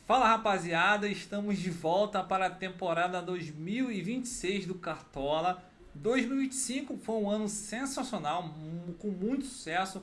Fala rapaziada, estamos de volta para a temporada 2026 do Cartola. 2025 foi um ano sensacional, com muito sucesso.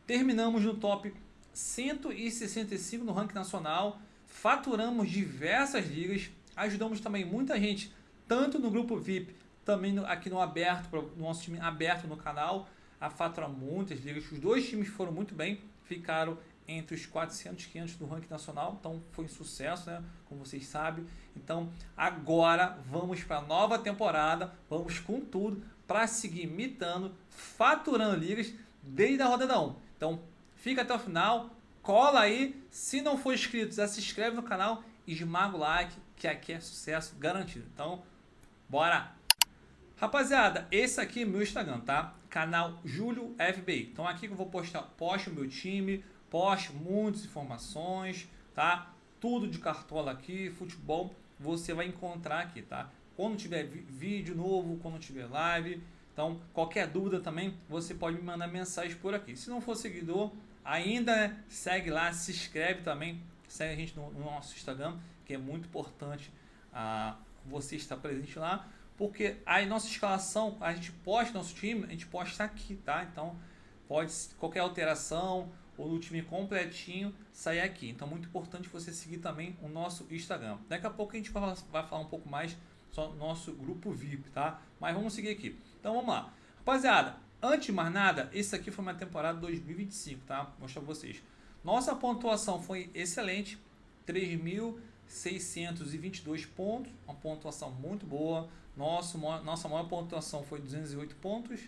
Terminamos no top 165 no ranking nacional, faturamos diversas ligas, ajudamos também muita gente, tanto no grupo VIP, também aqui no aberto, no nosso time aberto no canal, a faturar muitas ligas. Os dois times foram muito bem, ficaram entre os 400 e 500 do ranking nacional, então foi um sucesso, né? Como vocês sabem. Então agora vamos para a nova temporada, vamos com tudo para seguir imitando, faturando ligas desde a rodada 1. Então fica até o final, cola aí, se não for inscrito, já se inscreve no canal, esmaga o like, que aqui é sucesso garantido. Então bora! Rapaziada, esse aqui é meu Instagram, tá? Canal Júlio FBI. Então aqui que eu vou posto o meu time, posto muitas informações, tá? Tudo de cartola aqui, futebol, você vai encontrar aqui, tá? Quando tiver vídeo novo, quando tiver live, então qualquer dúvida também, você pode me mandar mensagem por aqui. Se não for seguidor, ainda né, segue lá, se inscreve também, segue a gente no nosso Instagram, que é muito importante você estar presente lá. Porque a nossa escalação, a gente posta nosso time, a gente posta aqui, tá? Então, pode qualquer alteração ou no time completinho sair aqui. Então, muito importante você seguir também o nosso Instagram. Daqui a pouco a gente vai falar um pouco mais sobre o nosso grupo VIP, tá? Mas vamos seguir aqui. Então, vamos lá. Rapaziada, antes de mais nada, esse aqui foi uma temporada 2025, tá? Vou mostrar pra vocês. Nossa pontuação foi excelente, 3.622 pontos, uma pontuação muito boa. Nossa maior pontuação foi 208 pontos,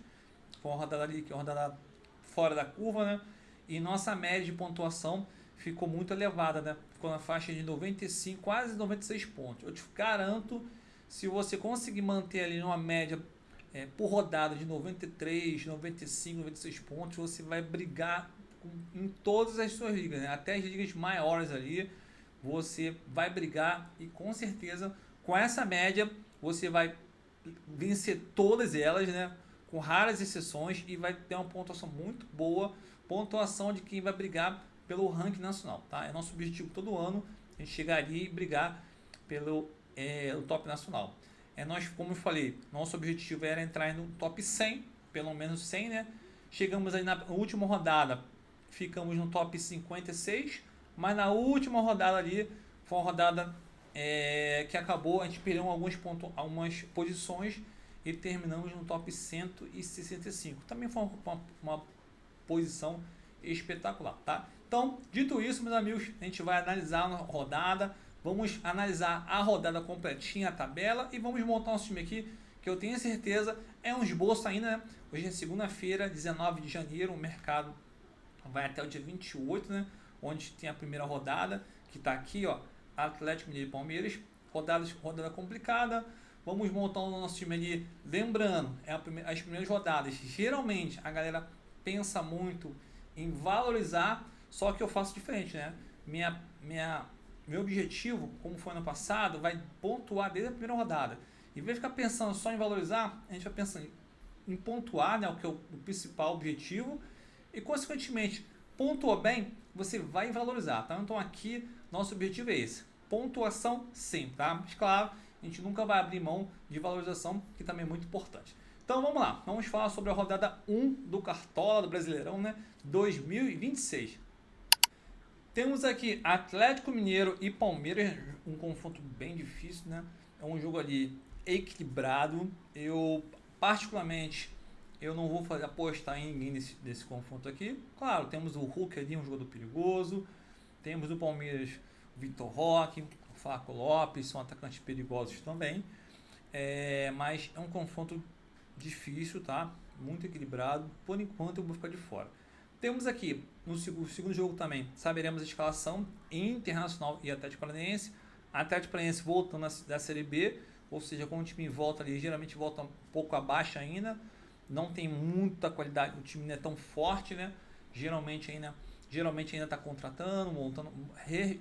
foi uma rodada ali, que é uma rodada fora da curva, né? E nossa média de pontuação ficou muito elevada, né? Ficou na faixa de 95, quase 96 pontos. Eu te garanto, se você conseguir manter ali uma média por rodada de 93, 95, 96 pontos, você vai brigar em todas as suas ligas, né? Até as ligas maiores ali, você vai brigar e com certeza com essa média você vai vencer todas elas, né? Com raras exceções, e vai ter uma pontuação muito boa, pontuação de quem vai brigar pelo ranking nacional, tá? É nosso objetivo todo ano, a gente chegaria e brigar pelo top nacional. Nós, como eu falei, nosso objetivo era entrar no top 100, pelo menos 100, né? Chegamos aí na última rodada, ficamos no top 56, mas na última rodada ali, foi uma rodada que acabou, a gente perdeu algumas posições e terminamos no top 165. Também foi uma posição espetacular, tá? Então, dito isso, meus amigos, a gente vai analisar a rodada, vamos analisar a rodada completinha, a tabela, e vamos montar um time aqui que eu tenho certeza é um esboço ainda, né? Hoje é segunda-feira, 19 de janeiro, o mercado vai até o dia 28, né? Onde tem a primeira rodada, que está aqui, ó, Atlético Mineiro e Palmeiras, rodada complicada. Vamos montar o nosso time ali, lembrando, as primeiras rodadas, geralmente a galera pensa muito em valorizar, só que eu faço diferente, né? Meu objetivo, como foi ano passado, vai pontuar desde a primeira rodada. Em vez de ficar pensando só em valorizar, a gente vai pensando em pontuar, né, o que é o principal objetivo, e consequentemente, pontuou bem, você vai valorizar, tá? Então aqui, nosso objetivo é esse, pontuação sempre, tá? Mas claro, a gente nunca vai abrir mão de valorização, que também é muito importante. Então vamos lá, vamos falar sobre a rodada 1 do Cartola do Brasileirão, né? 2026. Temos aqui Atlético Mineiro e Palmeiras, um confronto bem difícil, né? É um jogo ali equilibrado. Eu, particularmente, eu não vou apostar em ninguém desse confronto aqui. Claro, temos o Hulk ali, um jogador perigoso. Temos o Palmeiras, o Vitor Roque, o Flaco Lopes, são atacantes perigosos também. Mas é um confronto difícil, tá? Muito equilibrado. Por enquanto eu vou ficar de fora. Temos aqui, no segundo jogo também, saberemos a escalação Internacional e Atlético Paranaense. Atlético Paranaense voltando da Série B, ou seja, quando o time volta ali, geralmente volta um pouco abaixo ainda. Não tem muita qualidade, o time não é tão forte, né? Geralmente ainda está contratando, montando,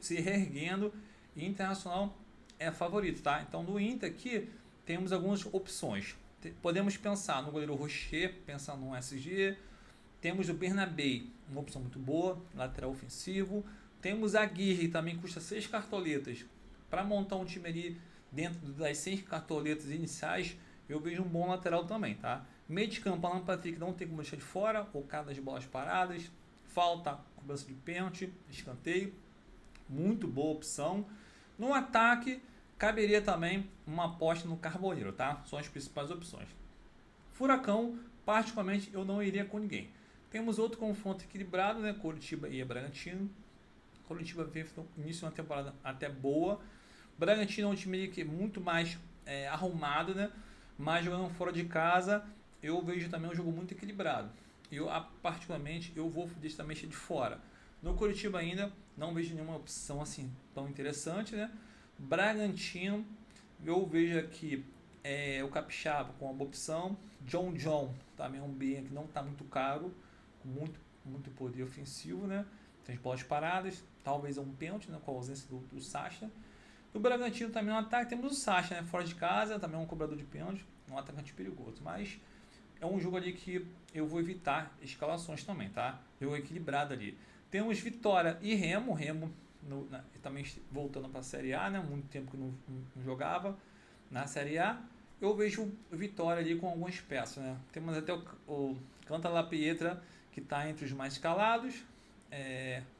se reerguendo. E Internacional é favorito, tá? Então, do Inter aqui, temos algumas opções. Podemos pensar no goleiro Rocher, pensar no SG. Temos o Bernabé, uma opção muito boa, lateral ofensivo. Temos a Aguirre, também custa 6 cartoletas. Para montar um time ali dentro das 6 cartoletas iniciais, eu vejo um bom lateral também, tá? Meio de campo, Alan Patrick não tem como deixar de fora, ou cada das bolas paradas, falta, cobrança de pênalti, escanteio, muito boa opção. No ataque, caberia também uma aposta no Carboneiro, tá? São as principais opções. Furacão, particularmente, eu não iria com ninguém. Temos outro confronto equilibrado, né? Coritiba e Bragantino. Coritiba fez no início de uma temporada até boa. Bragantino é um time que é muito mais arrumado, né? Mas jogando fora de casa, eu vejo também um jogo muito equilibrado. Eu, particularmente, eu vou deixar também de fora. No Coritiba ainda, não vejo nenhuma opção assim tão interessante, né? Bragantino, eu vejo aqui o Capixaba com uma boa opção. John também é um B que não está muito caro, com muito poder ofensivo, né? Tem as bolas paradas, talvez um pênalti, né? Com a ausência do Sacha. No Bragantino também no ataque temos o Sacha, né? Fora de casa, também é um cobrador de pênalti, um atacante perigoso. Mas é um jogo ali que eu vou evitar escalações também, tá? Jogo equilibrado ali. Temos Vitória e Remo. Também voltando para a Série A, né? Muito tempo que não jogava na Série A. Eu vejo o Vitória ali com algumas peças, né? Temos até o Canta La Pietra, que está entre os mais escalados.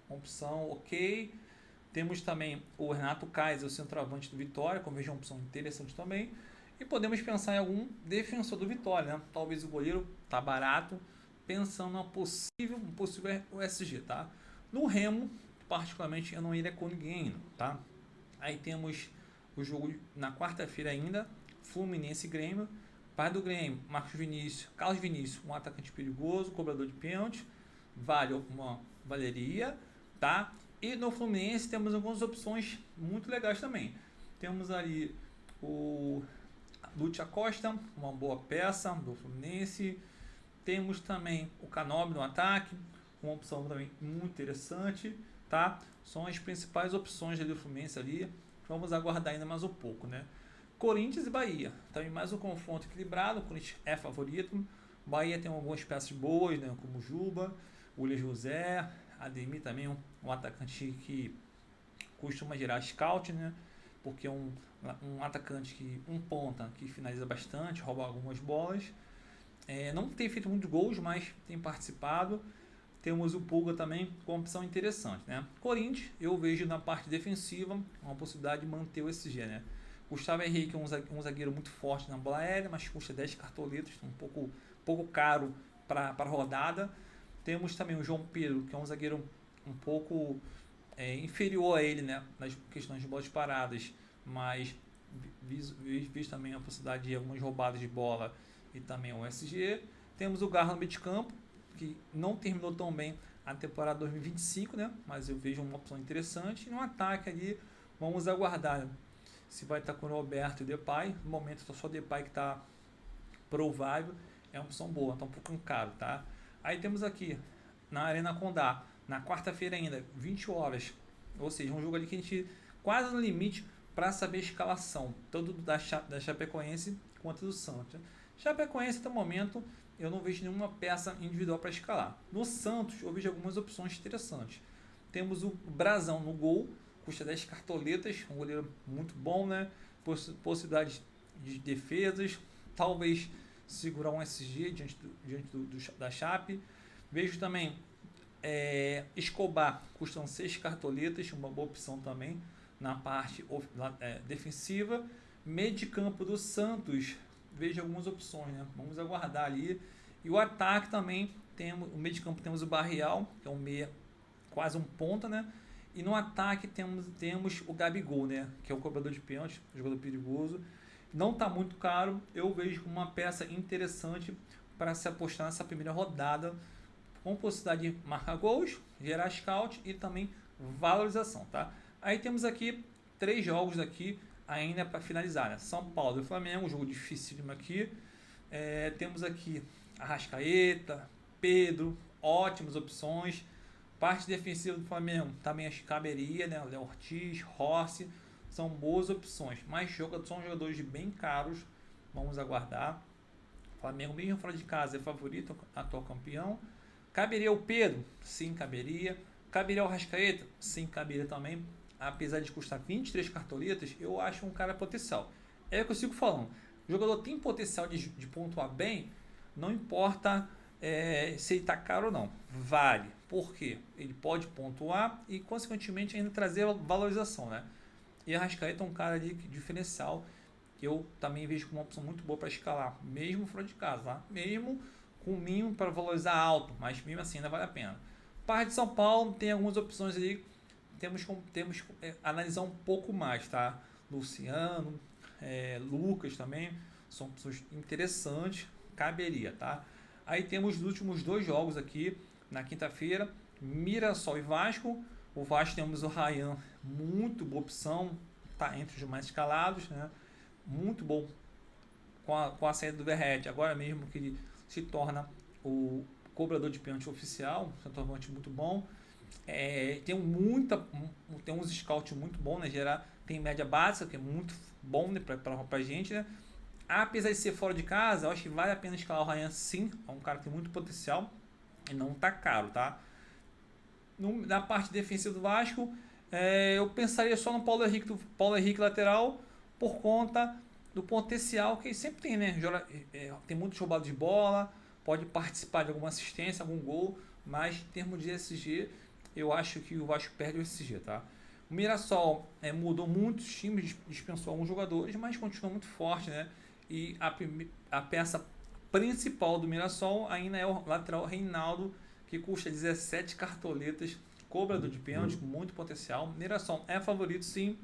Uma opção ok. Temos também o Renato Kaiser, o centroavante do Vitória, que eu vejo uma opção interessante também. E podemos pensar em algum defensor do Vitória, né? Talvez o goleiro tá barato, pensando um possível USG, tá? No Remo, particularmente, eu não iria com ninguém ainda, tá? Aí temos o jogo na quarta-feira ainda, Fluminense e Grêmio. Pai do Grêmio, Carlos Vinícius, um atacante perigoso, cobrador de pênalti, vale uma valeria, tá? E no Fluminense temos algumas opções muito legais também. Temos ali o Lúcio Acosta, uma boa peça do Fluminense. Temos também o Canóbio no ataque, uma opção também muito interessante, tá? São as principais opções do Fluminense ali. Vamos aguardar ainda mais um pouco, né? Corinthians e Bahia, também mais um confronto equilibrado. O Corinthians é favorito. Bahia tem algumas peças boas, né? Como o Juba, o Willian José, Ademir também, um atacante que costuma gerar scout, né? Porque é um atacante um ponta que finaliza bastante, rouba algumas bolas. Não tem feito muitos gols, mas tem participado. Temos o Pulga também com uma opção interessante, né? Corinthians, eu vejo na parte defensiva uma possibilidade de manter o SG, né? Gustavo Henrique é um zagueiro muito forte na bola aérea, mas custa 10 cartoletas, um pouco caro para a rodada. Temos também o João Pedro, que é um zagueiro um pouco inferior a ele, né, nas questões de bolas paradas, mas visto também a possibilidade de algumas roubadas de bola e também o SG. Temos o Garra no meio de campo, que não terminou tão bem a temporada 2025, né, mas eu vejo uma opção interessante. E no ataque ali, vamos aguardar se vai estar com o Roberto e o Depay. No momento está só o Depay que está provável, é uma opção boa, está um pouco caro, tá? Aí temos aqui, na Arena Condá, na quarta-feira ainda, 20 horas. Ou seja, um jogo ali que a gente quase no limite para saber a escalação, tanto da Chapecoense quanto do Santos. Chapecoense, até o momento, eu não vejo nenhuma peça individual para escalar. No Santos, eu vejo algumas opções interessantes. Temos o Brazão no gol, custa 10 cartoletas, um goleiro muito bom, né? Possibilidades de defesas, talvez segurar um SG diante da Chape. Vejo também Escobar, custam 6 cartoletas, uma boa opção também na parte defensiva. Meio de campo do Santos, vejo algumas opções, né? Vamos aguardar ali. E o ataque também, o meio de campo temos o Barreal, que é um meia, quase um ponta, né? E no ataque temos o Gabigol, né? Que é o cobrador de pênalti, jogador perigoso. Não está muito caro, eu vejo uma peça interessante para se apostar nessa primeira rodada, com possibilidade de marcar gols, gerar scout e também valorização, tá? Aí temos aqui 3 jogos aqui ainda para finalizar, né? São Paulo e Flamengo, um jogo dificílimo aqui. Temos aqui Arrascaeta, Pedro, ótimas opções. Parte defensiva do Flamengo também acho que caberia, né? Léo Ortiz, Rossi, são boas opções, mas são jogadores bem caros, vamos aguardar. O Flamengo mesmo fora de casa é favorito, atual campeão. Caberia o Pedro? Sim, caberia. Caberia o Arrascaeta? Sim, caberia também. Apesar de custar 23 cartoletas, eu acho um cara potencial. É o que eu sigo falando. O jogador tem potencial de pontuar bem, não importa se ele está caro ou não. Vale. Por quê? Ele pode pontuar e, consequentemente, ainda trazer valorização, né? E a Arrascaeta é um cara de diferencial que eu também vejo como uma opção muito boa para escalar, mesmo fora de casa, tá? Mesmo com o mínimo para valorizar alto, mas mesmo assim ainda vale a pena. Parte de São Paulo tem algumas opções ali, temos que analisar um pouco mais, tá? Luciano, Lucas também, são opções interessantes, caberia, tá? Aí temos os últimos 2 jogos aqui, na quinta-feira, Mirassol e Vasco. O Vasco temos o Ryan, muito boa opção, tá entre os mais escalados, né? Muito bom com a saída do Verratti, agora mesmo que ele se torna o cobrador de pênalti oficial, centroavante muito bom. Tem uns scouts muito bons, né? Tem média básica, que é muito bom, né, pra gente, né? Apesar de ser fora de casa, eu acho que vale a pena escalar o Ryan, sim. É um cara que tem muito potencial e não tá caro, tá? Na parte defensiva do Vasco, eu pensaria só no Paulo Henrique lateral, por conta do potencial que ele sempre tem, né? Tem muitos roubados de bola, pode participar de alguma assistência, algum gol, mas em termos de SG, eu acho que o Vasco perde o SG, tá? O Mirassol mudou muitos times, dispensou alguns jogadores, mas continua muito forte, né? E a peça principal do Mirassol ainda é o lateral Reinaldo, que custa 17 cartoletas, cobrador de pênalti, com muito potencial. O Mirassol é favorito, sim,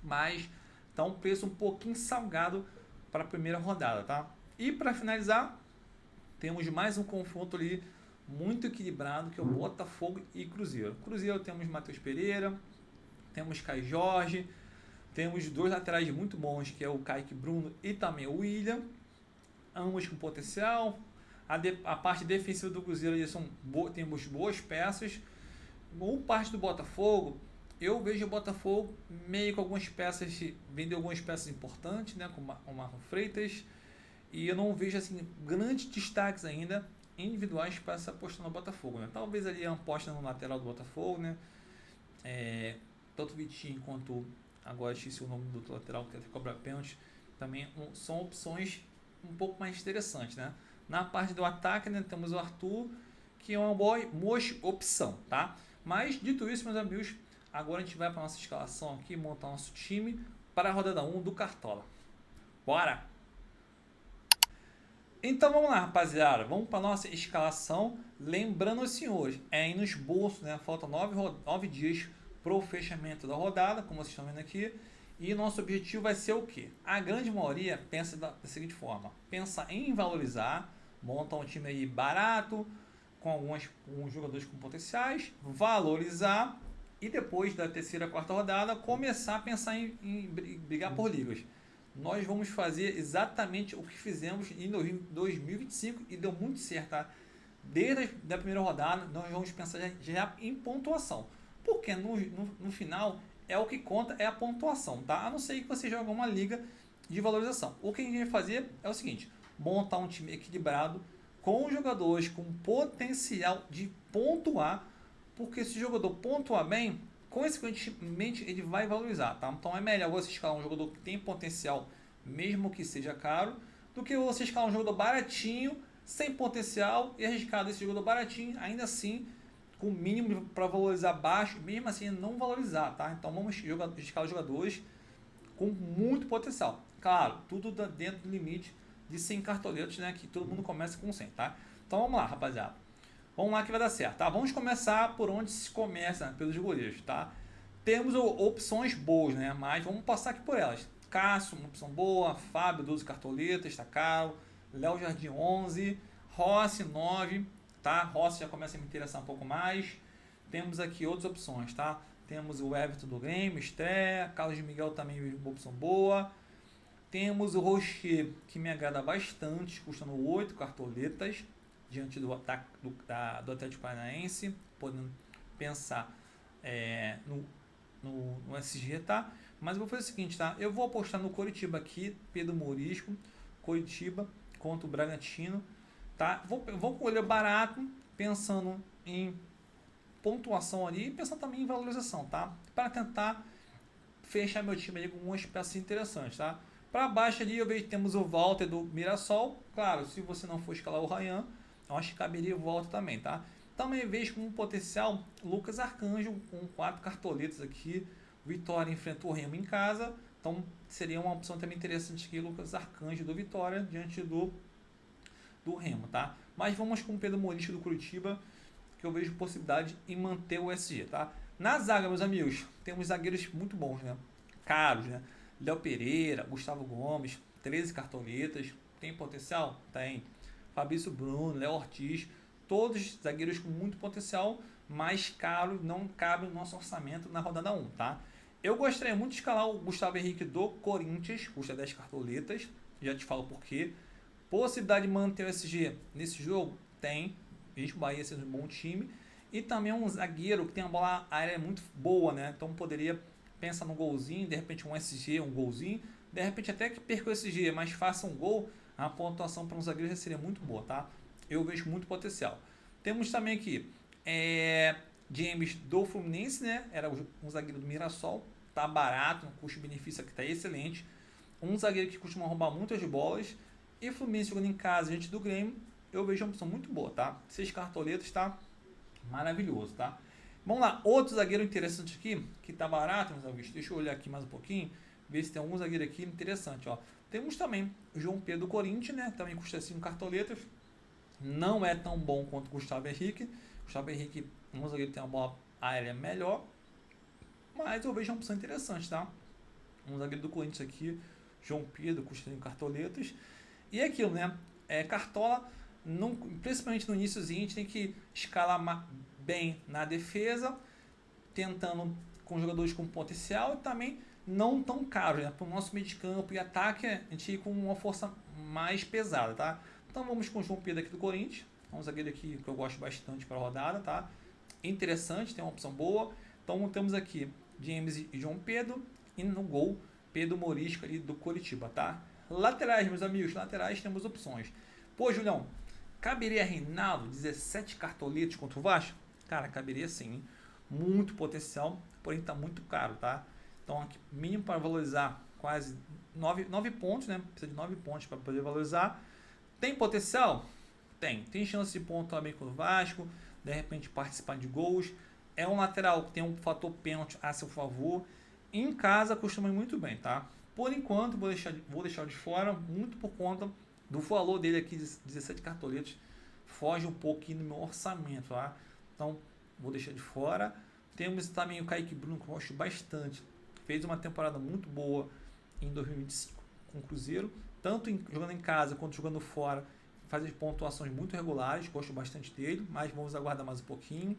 mas tá um preço um pouquinho salgado para a primeira rodada, tá? E para finalizar, temos mais um confronto ali muito equilibrado, que é o Botafogo e Cruzeiro. Cruzeiro temos Matheus Pereira, temos Caio Jorge, temos 2 laterais muito bons, que é o Kaique Bruno e também o William, ambos com potencial. A parte defensiva do Cruzeiro temos boas peças. Por parte do Botafogo, eu vejo o Botafogo meio com algumas peças, vendeu algumas peças importantes, né, como o Marlon Freitas, e eu não vejo assim grandes destaques ainda individuais para se apostar no Botafogo, né? Talvez ali a aposta no lateral do Botafogo, né? Tanto o Vitinho quanto agora esqueci o nome do outro lateral que cobra pênalti, também são opções um pouco mais interessantes, né? Na parte do ataque, né, temos o Arthur, que é uma boa opção, tá? Mas dito isso, meus amigos, agora a gente vai para nossa escalação aqui, montar nosso time para a rodada 1 do Cartola. Bora! Então vamos lá, rapaziada, vamos para nossa escalação. Lembrando os senhores, aí nos bolsos, né? Faltam 9 dias para o fechamento da rodada, como vocês estão vendo aqui. E nosso objetivo vai ser o quê? A grande maioria pensa da seguinte forma: pensa em valorizar, monta um time aí barato, com alguns jogadores com potenciais, valorizar e depois da terceira, quarta rodada, começar a pensar em brigar por ligas. Nós vamos fazer exatamente o que fizemos em 2025 e deu muito certo, tá? Desde a primeira rodada, nós vamos pensar já em pontuação. Porque no final, o que conta é a pontuação, tá? A não ser que você jogue uma liga de valorização. O que a gente vai fazer é o seguinte: montar um time equilibrado com jogadores com potencial de pontuar, porque se o jogador pontuar bem, consequentemente ele vai valorizar, tá? Então é melhor você escalar um jogador que tem potencial, mesmo que seja caro, do que você escalar um jogador baratinho, sem potencial, e arriscar desse jogador baratinho, ainda assim, com o mínimo para valorizar baixo, mesmo assim não valorizar, tá? Então vamos escalar jogadores com muito potencial. Claro, tudo dentro do limite de 100 cartoletas, né? Que todo mundo começa com 100, tá? Então vamos lá, rapaziada. Vamos lá que vai dar certo, tá? Vamos começar por onde se começa, né? Pelos goleiros, tá? Temos opções boas, né? Mas vamos passar aqui por elas. Cássio, uma opção boa. Fábio, 12 cartoletas, tá caro. Léo Jardim, 11. Rossi, 9, tá? Rossi já começa a me interessar um pouco mais. Temos aqui outras opções, tá? Temos o Everton do Grêmio, estreia. Carlos Miguel também, uma opção boa. Temos o Rocher, que me agrada bastante, custando 8 cartoletas, diante do Atlético Paranaense, podendo pensar no SG, tá? Mas eu vou fazer o seguinte, tá? Eu vou apostar no Coritiba aqui, Pedro Morisco, Coritiba contra o Bragantino, tá? Vou colher barato, pensando em pontuação ali e pensar também em valorização, tá? Para tentar fechar meu time ali com algumas peças interessantes, tá? Para baixo ali eu vejo que temos o Walter do Mirassol. Claro, se você não for escalar o Ryan, eu acho que caberia o Walter também, tá? Também vejo como potencial Lucas Arcanjo com 4 cartoletas aqui. Vitória enfrenta o Remo em casa. Então seria uma opção também interessante aqui, Lucas Arcanjo do Vitória diante do Remo, tá? Mas vamos com o Pedro Morisca do Curitiba, que eu vejo possibilidade em manter o SG, tá? Na zaga, meus amigos, temos zagueiros muito bons, né? Caros, né? Léo Pereira, Gustavo Gomes, 13 cartoletas. Tem potencial? Tem. Fabrício Bruno, Léo Ortiz, todos zagueiros com muito potencial, mas caro, não cabe no nosso orçamento na rodada 1, tá? Eu gostaria muito de escalar o Gustavo Henrique do Corinthians, custa 10 cartoletas, já te falo por quê. Possibilidade de manter o SG nesse jogo? Tem, mesmo o Bahia sendo um bom time. E também um zagueiro que tem uma bola aérea muito boa, né? Então poderia pensar no golzinho, de repente um SG, um golzinho. De repente até que perca o SG, mas faça um gol, a pontuação para um zagueiro já seria muito boa, tá? Eu vejo muito potencial. Temos também aqui James do Fluminense, né? Era um zagueiro do Mirassol, tá barato, um custo-benefício aqui tá excelente. Um zagueiro que costuma roubar muitas bolas. E Fluminense jogando em casa diante do Grêmio, eu vejo uma opção muito boa, tá? 6 cartoletas, tá? Maravilhoso, tá? Vamos lá, outro zagueiro interessante aqui, que tá barato, meus amigos. Deixa eu olhar aqui mais um pouquinho, ver se tem algum zagueiro aqui interessante, ó. Temos também o João Pedro do Corinthians, né? Também custa 5 cartoletas. Não é tão bom quanto o Gustavo Henrique. Gustavo Henrique, um zagueiro que tem uma bola aérea melhor, mas eu vejo uma opção interessante, tá? Um zagueiro do Corinthians aqui, João Pedro, custa 5 cartoletas. E aquilo, né? Cartola, principalmente no iníciozinho, a gente tem que escalar bem na defesa, tentando com jogadores com potencial e também não tão caros, né? Para o nosso meio de campo e ataque, a gente ir com uma força mais pesada, tá? Então vamos com o João Pedro aqui do Corinthians, um zagueiro aqui que eu gosto bastante para a rodada, tá? Interessante, tem uma opção boa. Então temos aqui James e João Pedro e no gol Pedro Morisca ali do Curitiba, tá? Laterais, meus amigos, laterais temos opções. Pô, Julião, caberia Reinaldo, 17 cartoletes contra o Vasco? Cara, caberia sim, hein? Muito potencial, porém tá muito caro, tá? Então aqui, mínimo para valorizar, quase 9 pontos, né? Precisa de 9 pontos para poder valorizar. Tem potencial? Tem. Tem chance de pontuar bem contra o Vasco, de repente participar de gols. É um lateral que tem um fator pênalti a seu favor. Em casa costuma ir muito bem, tá? Por enquanto, vou deixar de fora, muito por conta do valor dele aqui, 17 cartoletes, foge um pouquinho do meu orçamento, tá? Então, vou deixar de fora. Temos também o Kaique Bruno, que eu gosto bastante. Fez uma temporada muito boa em 2025 com o Cruzeiro, tanto jogando em casa quanto jogando fora, faz pontuações muito regulares, gosto bastante dele, mas vamos aguardar mais um pouquinho.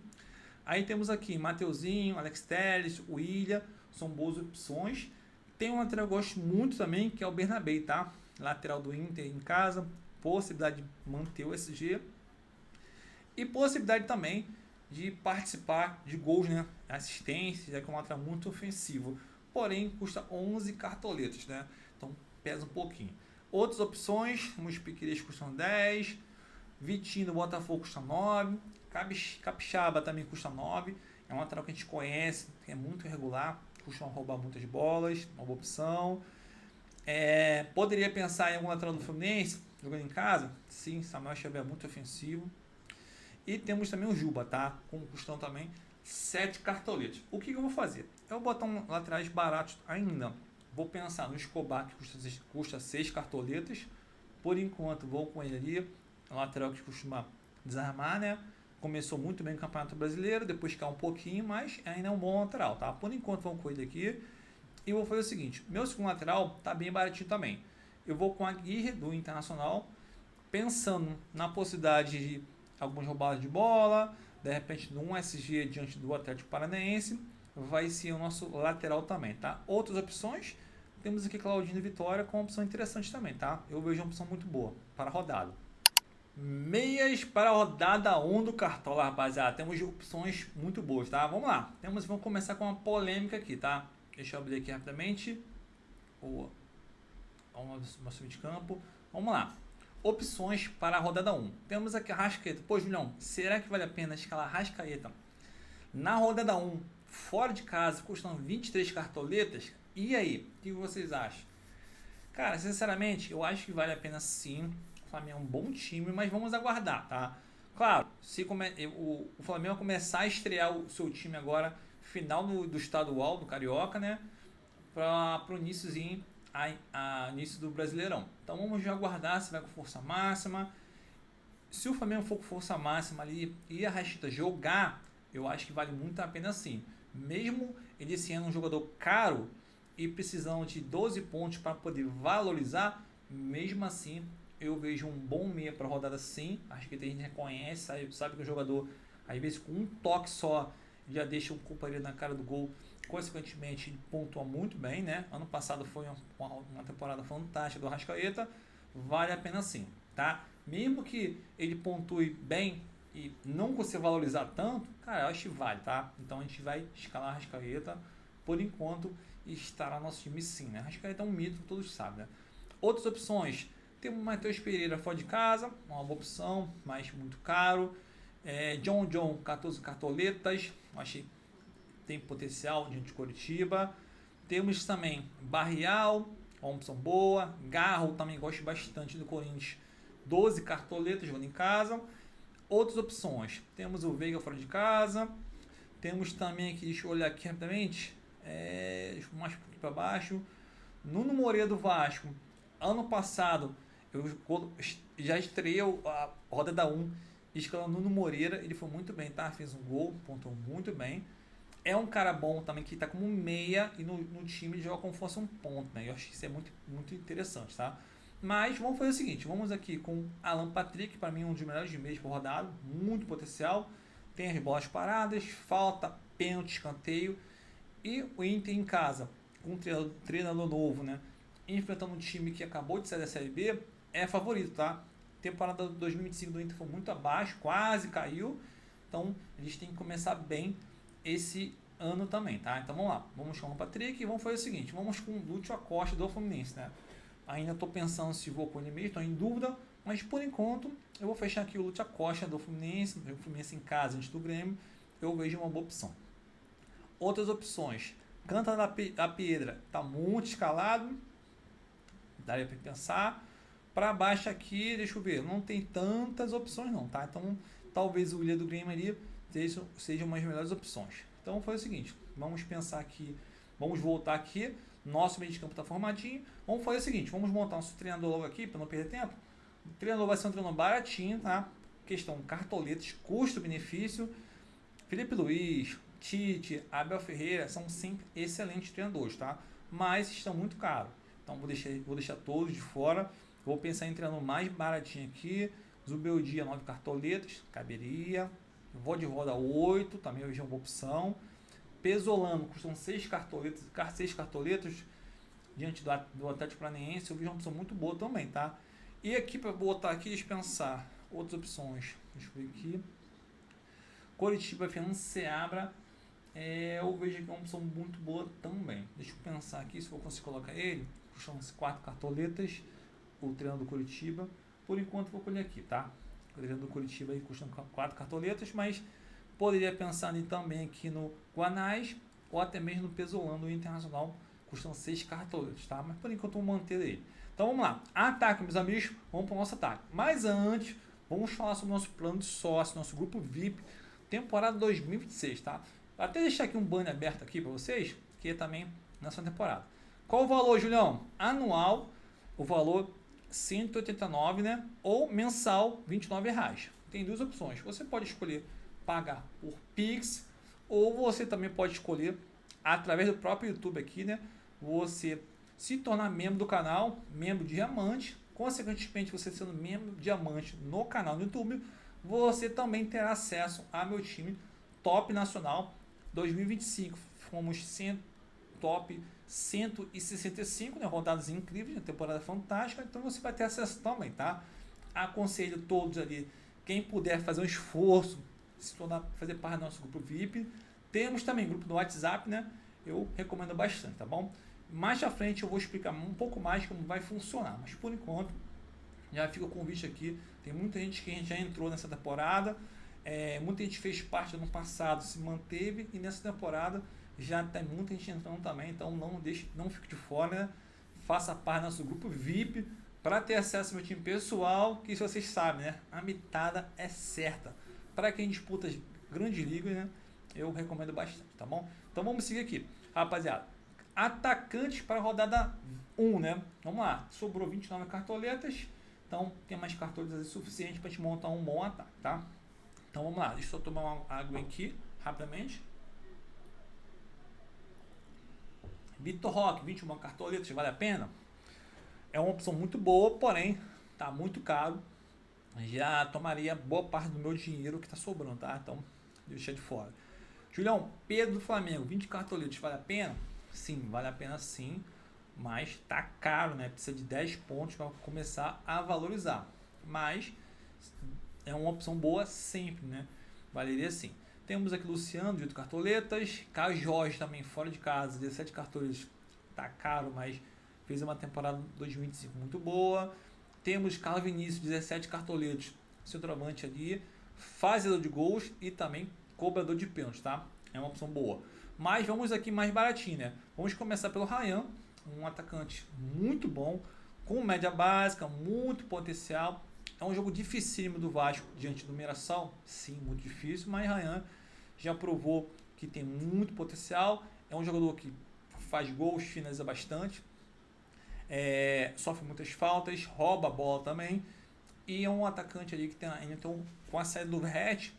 Aí temos aqui Mateuzinho, Alex Telles, o Willian, são boas opções. Tem um lateral que eu gosto muito também, que é o Bernabé, tá? Lateral do Inter em casa, possibilidade de manter o SG e possibilidade também de participar de gols, né? Assistência, já que é um lateral muito ofensivo. Porém, custa 11 cartoletas, né? Então, pesa um pouquinho. Outras opções, os Piqueires custam 10, Vitinho do Botafogo custa 9, Capixaba também custa 9. É um lateral que a gente conhece, é muito regular, costuma roubar muitas bolas, uma boa opção. Poderia pensar em algum lateral do Fluminense, jogando em casa? Sim, Samuel Xavier é muito ofensivo. E temos também o Juba, tá? Com custão também 7 cartoletes. O que eu vou fazer? Eu vou botar um laterais baratos ainda. Vou pensar no Escobar, que custa 6 cartoletas. Por enquanto, vou com ele ali. É um lateral que costuma desarmar, né? Começou muito bem no Campeonato Brasileiro, depois cai um pouquinho, mas ainda é um bom lateral, tá? Por enquanto, vamos com ele aqui. E vou fazer o seguinte, meu segundo lateral tá bem baratinho também. Eu vou com a Aguirre do Internacional, pensando na possibilidade de algumas roubadas de bola, de repente de um SG diante do Atlético Paranaense, vai ser o nosso lateral também, tá? Outras opções, temos aqui Claudinho e Vitória com uma opção interessante também, tá? Eu vejo uma opção muito boa para a rodada. Meias para a rodada 1 do Cartola, rapaziada. Temos opções muito boas, tá? Vamos lá. Vamos começar com uma polêmica aqui, tá? Deixa eu abrir aqui rapidamente. Vamos subir de campo. Vamos lá. Opções para a rodada 1. Temos aqui a Arrascaeta. Pô, Julião, será que vale a pena escalar a Arrascaeta Na rodada 1, fora de casa, custam 23 cartoletas. E aí, o que vocês acham? Cara, sinceramente, eu acho que vale a pena sim. O Flamengo é um bom time, mas vamos aguardar, tá? Claro, se o Flamengo começar a estrear o seu time agora, final do estadual, do Carioca, né? Para o iníciozinho, início do Brasileirão. Então vamos já aguardar se vai com força máxima. Se o Flamengo for com força máxima ali e a Rascaeta jogar, eu acho que vale muito a pena sim. Mesmo ele sendo um jogador caro e precisando de 12 pontos para poder valorizar, mesmo assim eu vejo um bom meia para a rodada sim. Acho que a gente reconhece, sabe que o jogador, às vezes com um toque só, já deixa o companheiro na cara do gol. Consequentemente, ele pontua muito bem, né? Ano passado foi uma temporada fantástica do Arrascaeta. Vale a pena sim, tá? Mesmo que ele pontue bem e não consiga valorizar tanto, cara, eu acho que vale, tá? Então a gente vai escalar a Arrascaeta por enquanto e estará no nosso time sim, né? A Arrascaeta é um mito, todos sabem, né? Outras opções, temos o Matheus Pereira fora de casa, uma boa opção, mas muito caro. John, 14 cartoletas, achei tem potencial diante de Coritiba. Temos também Barrial, uma opção boa. Garro, também gosto bastante do Corinthians, 12 cartoletas jogando em casa. Outras opções, temos o Veiga fora de casa. Temos também aqui, deixa eu olhar aqui rapidamente, mais um pouquinho para baixo, Nuno Moreira do Vasco. Ano passado eu já estreiei a rodada 1 escalando Nuno Moreira, ele foi muito bem, tá? Fez um gol, pontuou muito bem. É um cara bom também que tá como meia e no time ele joga como se fosse um ponto, né? Eu acho que isso é muito, muito interessante, tá? Mas vamos fazer o seguinte, vamos aqui com Alan Patrick, para mim um dos melhores de mês por rodado, muito potencial, tem as bolas paradas, falta, pênalti, escanteio, e o Inter em casa, com um treinador novo, né? Enfrentando um time que acabou de sair da Série B, é favorito, tá? Temporada 2025 do Inter foi muito abaixo, quase caiu, então eles têm que começar bem esse ano também, tá? Então vamos lá, vamos com o Patrick e vamos fazer o seguinte, vamos com o Lúcio Acosta do Fluminense, né? Ainda estou pensando se vou com ele mesmo, estou em dúvida, mas por enquanto eu vou fechar aqui o Lúcio Acosta do Fluminense, o Fluminense em casa antes do Grêmio, eu vejo uma boa opção. Outras opções, Canta da Pedra, está muito escalado, daria para pensar. Para baixo aqui, deixa eu ver, não tem tantas opções não, tá? Então talvez o Willian do Grêmio ali sejam umas melhores opções. Então foi o seguinte, vamos pensar aqui, vamos voltar aqui, nosso meio de campo está formadinho, vamos fazer o seguinte, vamos montar nosso treinador logo aqui para não perder tempo. O treinador vai ser um treinador baratinho, tá? Questão cartoletas, custo-benefício. Felipe Luiz, Tite, Abel Ferreira são sempre excelentes treinadores, tá? Mas estão muito caros. Então vou deixar todos de fora. Vou pensar em treinador mais baratinho aqui. Zubeldia, 9 cartoletas, caberia. Vou de roda 8, também hoje é uma boa opção. Pesolano, custam 6 cartoletas diante do Atlético Paranaense. Eu vi uma opção muito boa também, tá? E aqui para botar aqui, deixa eu pensar outras opções. Deixa eu ver aqui. Coritiba, Fernando Seabra, eu vejo que é uma opção muito boa também. Deixa eu pensar aqui se eu consigo colocar ele. Custam 4 cartoletas, o treinador do Coritiba. Por enquanto vou colher aqui, tá? O treinador do Coritiba aí custa 4 cartoletas, mas poderia pensar também aqui no Guanás ou até mesmo no Pesolano Internacional, custam 6 cartoletas, tá? Mas por enquanto eu vou manter ele. Então vamos lá, ataque, meus amigos, vamos para o nosso ataque. Mas antes, vamos falar sobre o nosso plano de sócio, nosso grupo VIP, temporada 2026, tá? Vou até deixar aqui um banner aberto aqui para vocês, que é também nessa temporada. Qual o valor, Julião? Anual, o valor 189, né? Ou mensal, R$29. Tem duas opções. Você pode escolher pagar por Pix, ou você também pode escolher através do próprio YouTube aqui, né? Você se tornar membro do canal, membro diamante. Consequentemente, você sendo membro diamante no canal do YouTube, você também terá acesso a meu time top nacional 2025. Fomos top 165, né? Rodadas incríveis, uma temporada fantástica. Então você vai ter acesso também, tá? Aconselho todos ali, quem puder fazer um esforço, se tornar, fazer parte do nosso grupo VIP. Temos também grupo no WhatsApp, né? Eu recomendo bastante, tá bom? Mais à frente eu vou explicar um pouco mais como vai funcionar, mas por enquanto já fica o convite aqui. Tem muita gente que já entrou nessa temporada Muita gente fez parte do ano passado, se manteve, e nessa temporada já tem muita gente entrando também, então não fique de fora, né? Faça parte do nosso grupo VIP para ter acesso ao meu time pessoal, que se vocês sabem, né? A mitada é certa. Para quem disputa as grandes ligas, né? Eu recomendo bastante, tá bom? Então vamos seguir aqui, rapaziada. Atacantes para a rodada 1, né? Vamos lá, sobrou 29 cartoletas, então tem mais cartoletas suficiente para a gente montar um bom ataque, tá? Então vamos lá, deixa eu tomar uma água aqui, rapidamente. Vitor Roque, 21 cartoletas, vale a pena? É uma opção muito boa, porém tá muito caro. Já tomaria boa parte do meu dinheiro que tá sobrando, tá? Então, deixa de fora. Julião, Pedro do Flamengo, 20 cartoletas, vale a pena? Sim, vale a pena sim, mas tá caro, né? Precisa de 10 pontos para começar a valorizar. Mas é uma opção boa sempre, né? Valeria sim. Temos aqui Luciano, de 8 cartoletas. Caio Jorge também fora de casa, 17 cartoletas. Tá caro, mas fez uma temporada 2025 muito boa. Temos Carlos Vinícius, 17 cartoletas. Centroavante ali. Fazedor de gols e também cobrador de pênaltis, tá? É uma opção boa. Mas vamos aqui mais baratinho, né? Vamos começar pelo Ryan, um atacante muito bom, com média básica, muito potencial. É um jogo dificílimo do Vasco diante do Mirassol? Sim, muito difícil, mas Ryan já provou que tem muito potencial. É um jogador que faz gols, finaliza bastante, sofre muitas faltas, rouba a bola também. E é um atacante ali que tem, então, com a saída do Hatch,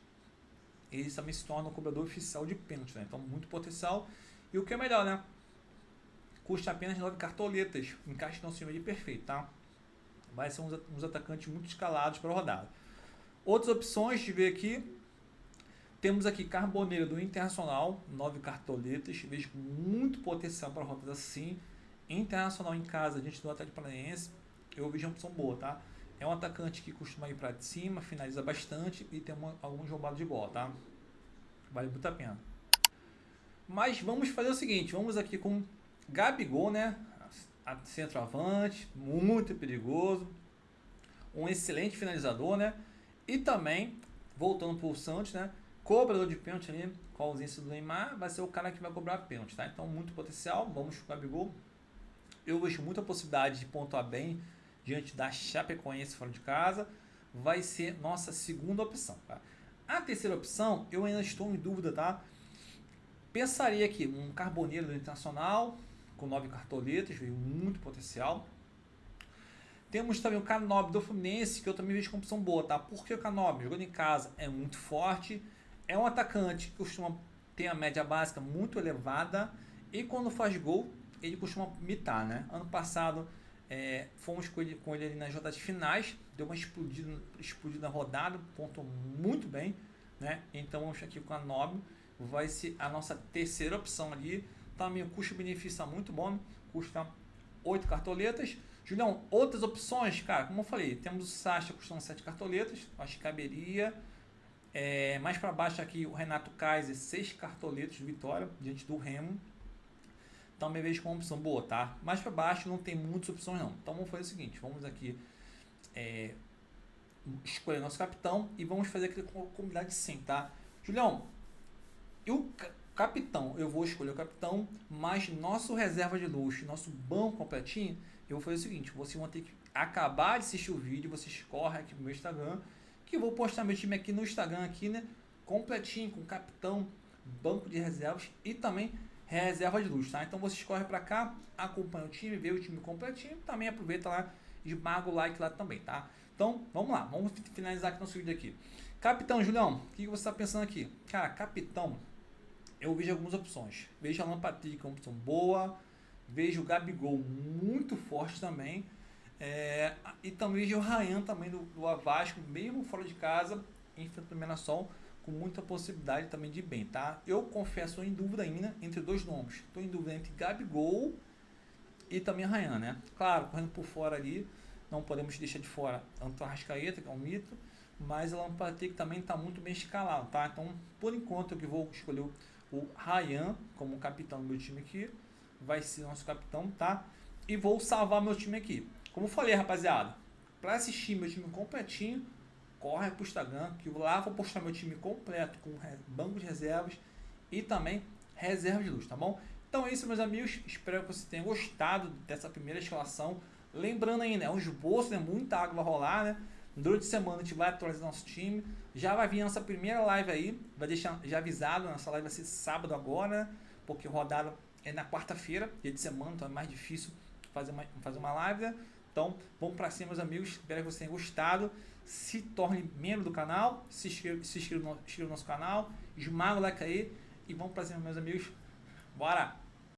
ele também se torna um cobrador oficial de pênalti, né? Então, muito potencial. E o que é melhor, né? Custa apenas 9 cartoletas. Encaixe no cima de perfeito, tá? Vai ser uns atacantes muito escalados para a rodada. Outras opções de ver aqui. Temos aqui Carboneiro do Internacional, 9 cartoletas. Vejo com muito potencial para a rodada sim. Internacional em casa, diante do Atlético Paranaense, eu vejo uma opção boa, tá? É um atacante que costuma ir para cima, finaliza bastante e tem alguns roubados de bola, tá? Vale muito a pena. Mas vamos fazer o seguinte, vamos aqui com Gabigol, né? Centroavante, muito perigoso, um excelente finalizador, né? E também, voltando para o Santos, né? Cobrador de pênalti ali, com a ausência do Neymar, vai ser o cara que vai cobrar pênalti, tá? Então, muito potencial, vamos com o Gabigol. Eu vejo muita possibilidade de pontuar bem diante da Chapecoense fora de casa. Vai ser nossa segunda opção, tá? A terceira opção, eu ainda estou em dúvida, tá? Pensaria aqui, um Carboneiro do Internacional, com 9 cartoletas, veio muito potencial. Temos também o Canobi do Fluminense, que eu também vejo como opção boa, tá? Porque o Canobi, jogando em casa, é muito forte, é um atacante que costuma ter a média básica muito elevada, e quando faz gol, ele costuma mitar, né? Ano passado, fomos com ele ali nas rodadas finais, deu uma explodida na rodada, pontuou muito bem, né? Então vamos aqui com o Canobi, vai ser a nossa terceira opção ali. Também o custo-benefício está muito bom, custa 8 cartoletas. Julião, outras opções, cara, como eu falei, temos o Sacha custando 7 cartoletas, acho que caberia. Mais para baixo aqui o Renato Kaiser, 6 cartoletas de vitória diante do Remo. Também vejo como opção boa, tá? Mais para baixo não tem muitas opções não. Então vamos fazer o seguinte, vamos aqui escolher nosso capitão e vamos fazer aqui com a comunidade sim, tá? Julião, capitão, eu vou escolher o capitão, mas nosso reserva de luxo, nosso banco completinho, eu vou fazer o seguinte, vocês vão ter que acabar de assistir o vídeo, vocês correm aqui pro meu Instagram, que eu vou postar meu time aqui no Instagram, aqui, né, completinho, com capitão, banco de reservas e também reserva de luxo, tá? Então vocês correm para cá, acompanham o time, vê o time completinho, também aproveita lá e esmaga o like lá também, tá? Então, vamos lá, vamos finalizar aqui nosso vídeo aqui. Capitão, Julião, o que você está pensando aqui? Cara, capitão, eu vejo algumas opções. Vejo a Alan Patrick como opção boa. Vejo o Gabigol muito forte também. E também vejo o Ryan também do Vasco, mesmo fora de casa, enfrentando o Mirassol, com muita possibilidade também de ir bem, tá? Eu confesso, estou em dúvida ainda entre dois nomes. Estou em dúvida entre Gabigol e também Ryan, né? Claro, correndo por fora ali, não podemos deixar de fora Antônio Arrascaeta, que é um mito, mas o Alan Patrick também está muito bem escalado, tá? Então, por enquanto, eu vou escolher o Ryan como capitão do meu time aqui, vai ser nosso capitão, tá? E vou salvar meu time aqui. Como eu falei, rapaziada, para assistir meu time completinho, corre pro Instagram, que lá vou postar meu time completo com banco de reservas e também reserva de luz, tá bom? Então é isso, meus amigos, espero que você tenha gostado dessa primeira escalação. Lembrando ainda, é um esboço, né? Muita água vai rolar, né? Durante a semana a gente vai atualizar nosso time. Já vai vir nossa primeira live aí, vai deixar já avisado, nossa live vai ser sábado agora, né? Porque rodada é na quarta-feira, dia de semana, então é mais difícil fazer uma live, né? Então, vamos pra cima, meus amigos. Espero que vocês tenham gostado. Se torne membro do canal, se inscreva no nosso canal, esmaga o like aí e vamos pra cima, meus amigos. Bora!